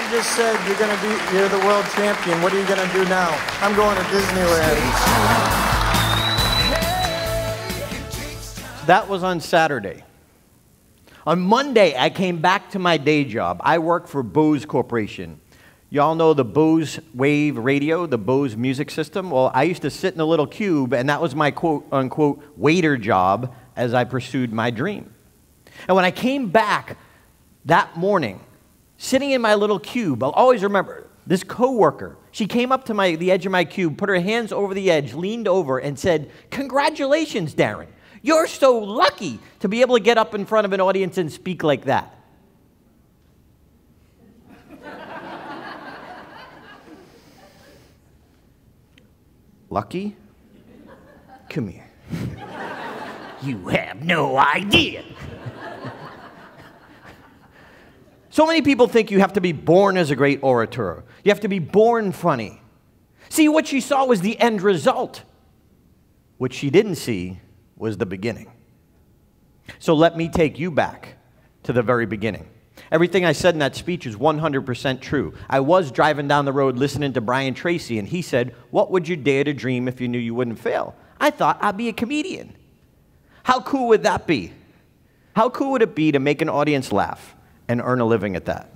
just said you're the world champion. What are you going to do now? I'm going to Disneyland. That was on Saturday. On Monday, I came back to my day job. I work for Bose Corporation. Y'all know the Bose Wave radio, the Bose music system? Well, I used to sit in a little cube, and that was my quote-unquote waiter job as I pursued my dream. And when I came back that morning, sitting in my little cube, I'll always remember this coworker. She came up to the edge of my cube, put her hands over the edge, leaned over, and said, "Congratulations, Darren. You're so lucky to be able to get up in front of an audience and speak like that." Lucky? Come here. You have no idea. So many people think you have to be born as a great orator. You have to be born funny. See, what she saw was the end result. What she didn't see was the beginning. So let me take you back to the very beginning. Everything I said in that speech is 100% true. I was driving down the road listening to Brian Tracy, and he said, "What would you dare to dream if you knew you wouldn't fail?" I thought I'd be a comedian. How cool would that be? How cool would it be to make an audience laugh and earn a living at that?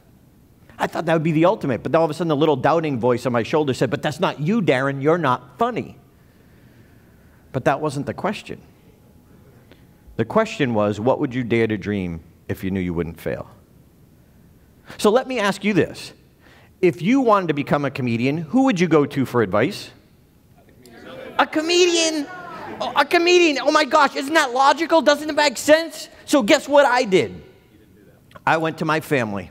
I thought that would be the ultimate, but all of a sudden the little doubting voice on my shoulder said, "But that's not you, Darren. You're not funny." But that wasn't the question. The question was, what would you dare to dream if you knew you wouldn't fail? So let me ask you this. If you wanted to become a comedian, who would you go to for advice? A comedian. Oh, a comedian. Oh my gosh, isn't that logical? Doesn't it make sense? So guess what I did? I went to my family.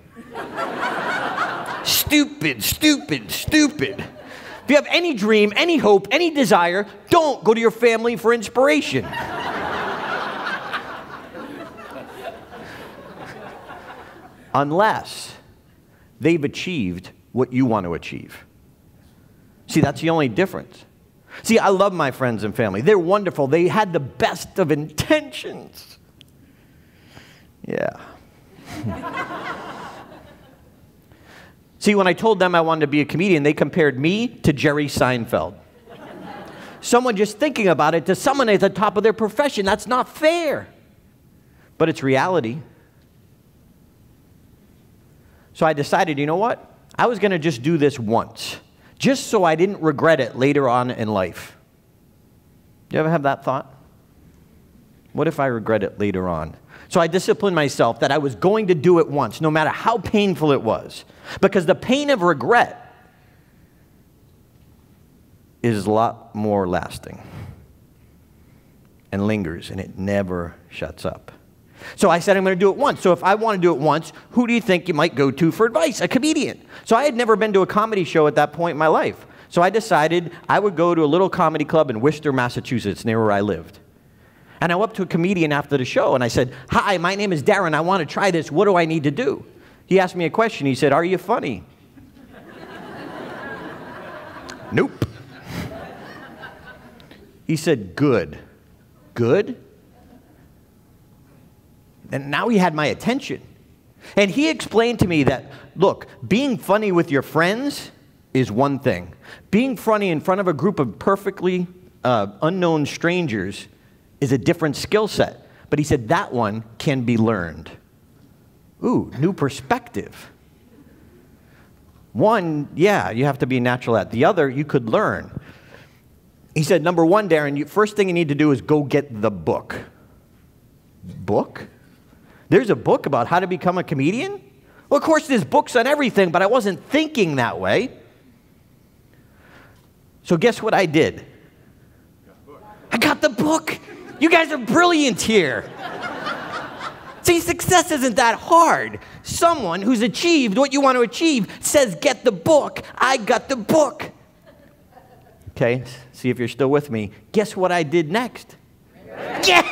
Stupid, stupid, stupid. If you have any dream, any hope, any desire, don't go to your family for inspiration. Unless they've achieved what you want to achieve. See, that's the only difference. See, I love my friends and family. They're wonderful. They had the best of intentions. Yeah. See, when I told them I wanted to be a comedian, they compared me to Jerry Seinfeld. Someone just thinking about it to someone at the top of their profession. That's not fair. But it's reality. So I decided, you know what? I was going to just do this once, just so I didn't regret it later on in life. You ever have that thought? What if I regret it later on? So I disciplined myself that I was going to do it once, no matter how painful it was. Because the pain of regret is a lot more lasting and lingers, and it never shuts up. So I said I'm going to do it once. So if I want to do it once, who do you think you might go to for advice? A comedian. So I had never been to a comedy show at that point in my life. So I decided I would go to a little comedy club in Worcester, Massachusetts, near where I lived. And I went up to a comedian after the show, and I said, "Hi, my name is Darren. I want to try this. What do I need to do?" He asked me a question. He said, "Are you funny?" Nope. He said, "Good." Good? And now he had my attention. And he explained to me that, look, being funny with your friends is one thing. Being funny in front of a group of perfectly unknown strangers is a different skill set. But he said that one can be learned. Ooh, new perspective. One, yeah, you have to be natural at. The other, you could learn. He said, number one, Darren, first thing you need to do is go get the book. Book? There's a book about how to become a comedian? Well, of course, there's books on everything, but I wasn't thinking that way. So guess what I did? I got the book. You guys are brilliant here. See, success isn't that hard. Someone who's achieved what you want to achieve says, get the book. I got the book. Okay, see if you're still with me. Guess what I did next? Yes!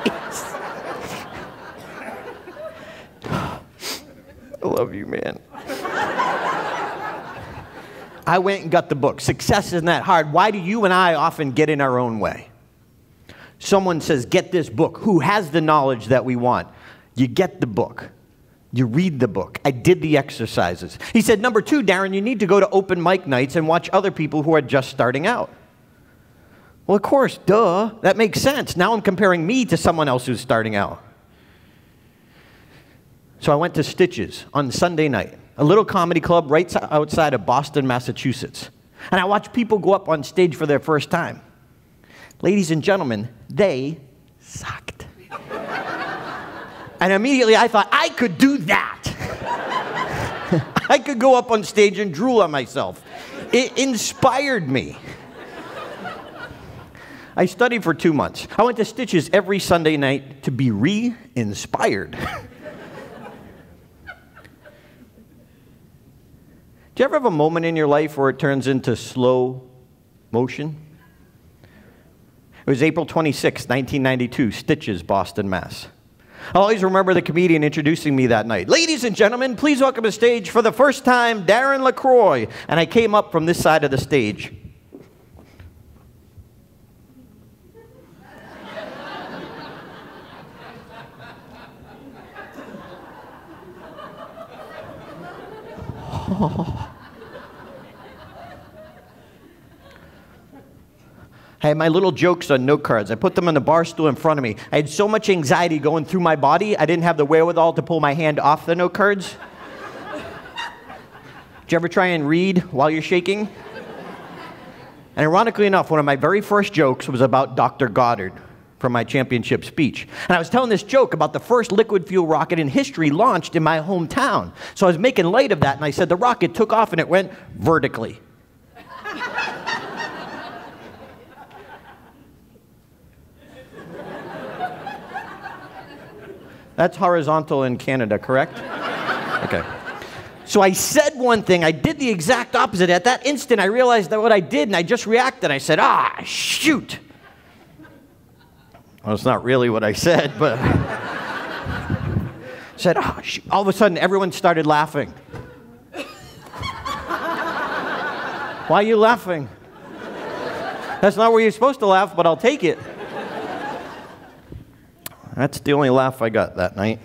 Yes! I love you, man. I went and got the book. Success isn't that hard. Why do you and I often get in our own way? Someone says, get this book. Who has the knowledge that we want? You get the book. You read the book. I did the exercises. He said, number 2, Darren, you need to go to open mic nights and watch other people who are just starting out. Well, of course, duh. That makes sense. Now I'm comparing me to someone else who's starting out. So I went to Stitches on Sunday night, a little comedy club right outside of Boston, Massachusetts. And I watched people go up on stage for their first time. Ladies and gentlemen, they sucked. And immediately I thought, I could do that. I could go up on stage and drool on myself. It inspired me. I studied for 2 months. I went to Stitches every Sunday night to be re-inspired. Do you ever have a moment in your life where it turns into slow motion? It was April 26, 1992, Stitches, Boston, Mass. I'll always remember the comedian introducing me that night. Ladies and gentlemen, please welcome to the stage for the first time, Darren LaCroix. And I came up from this side of the stage. I had my little jokes on note cards. I put them on the bar stool in front of me. I had so much anxiety going through my body, I didn't have the wherewithal to pull my hand off the note cards. Did you ever try and read while you're shaking? And ironically enough, one of my very first jokes was about Dr. Goddard from my championship speech. And I was telling this joke about the first liquid fuel rocket in history launched in my hometown. So I was making light of that, and I said the rocket took off and it went vertically. That's horizontal in Canada, correct? Okay. So I said one thing, I did the exact opposite. At that instant, I realized that what I did, and I just reacted. I said, shoot. Well, it's not really what I said, but I said, shoot. All of a sudden, everyone started laughing. Why are you laughing? That's not where you're supposed to laugh, but I'll take it. That's the only laugh I got that night.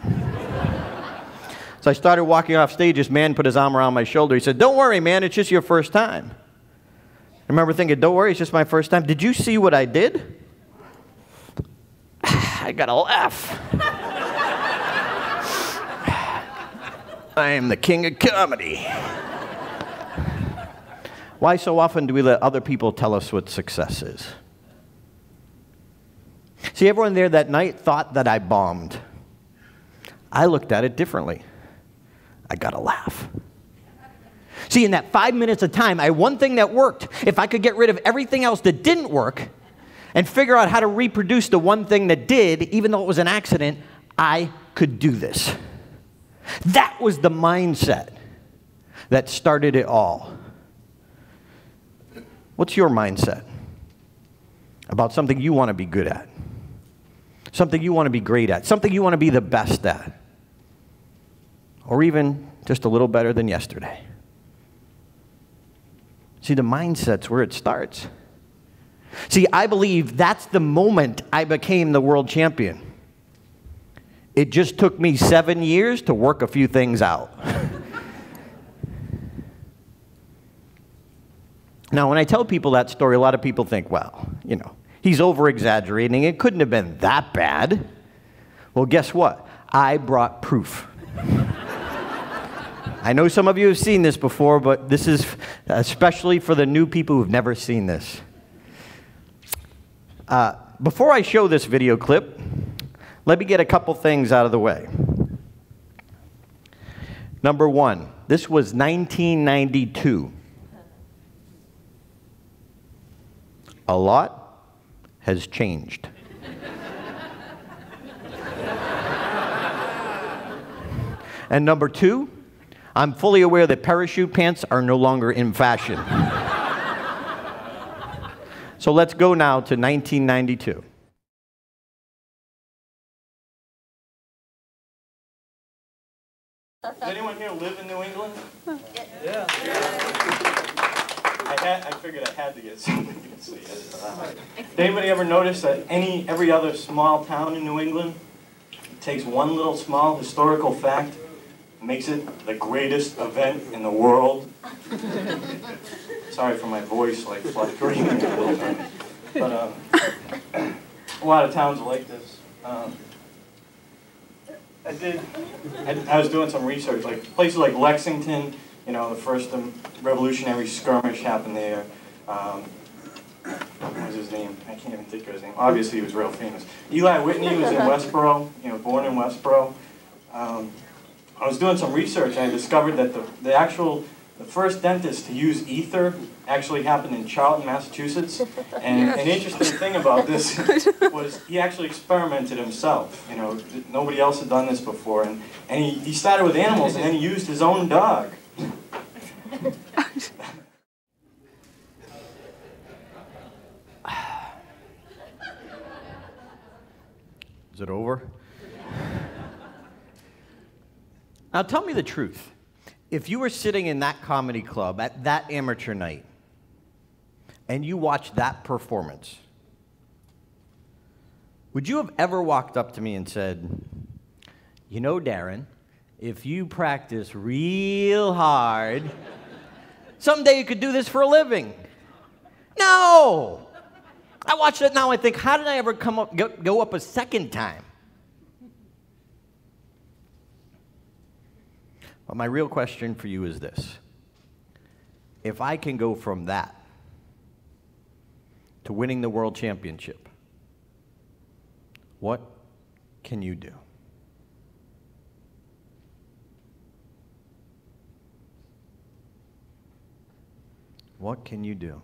So I started walking off stage. This man put his arm around my shoulder. He said, don't worry, man, it's just your first time. I remember thinking, don't worry, it's just my first time. Did you see what I did? I got a laugh. I am the king of comedy. Why so often do we let other people tell us what success is? See, everyone there that night thought that I bombed. I looked at it differently. I got a laugh. See, in that 5 minutes of time, I had one thing that worked. If I could get rid of everything else that didn't work and figure out how to reproduce the one thing that did, even though it was an accident, I could do this. That was the mindset that started it all. What's your mindset about something you want to be good at? Something you want to be great at, something you want to be the best at, or even just a little better than yesterday. See, the mindset's where it starts. See, I believe that's the moment I became the world champion. It just took me 7 years to work a few things out. Now, when I tell people that story, a lot of people think, well, you know, he's over-exaggerating. It couldn't have been that bad. Well, guess what? I brought proof. I know some of you have seen this before, but this is especially for the new people who've never seen this. Before I show this video clip, let me get a couple things out of the way. Number one, this was 1992. A lot has changed. And number two, I'm fully aware that parachute pants are no longer in fashion. So let's go now to 1992. Does anyone here live in New England? Yeah. I figured I had to get somebody to see it. Did anybody ever notice that every other small town in New England takes one little small historical fact makes it the greatest event in the world. Sorry for my voice, like fluctuating a little bit. But a lot of towns are like this. I was doing some research, like places like Lexington, you know, the first revolutionary skirmish happened there. What was his name? I can't even think of his name. Obviously, he was real famous. Eli Whitney was in Westboro, you know, born in Westboro. I was doing some research and I discovered that the first dentist to use ether actually happened in Charlton, Massachusetts. And an interesting thing about this was he actually experimented himself. You know, nobody else had done this before. And he started with animals and then he used his own dog. Is it over? Now tell me the truth. If you were sitting in that comedy club at that amateur night and you watched that performance, would you have ever walked up to me and said, you know, Darren, if you practice real hard, someday you could do this for a living? No! I watch it now, I think, how did I ever go up a second time? But my real question for you is this. If I can go from that to winning the world championship, what can you do? What can you do?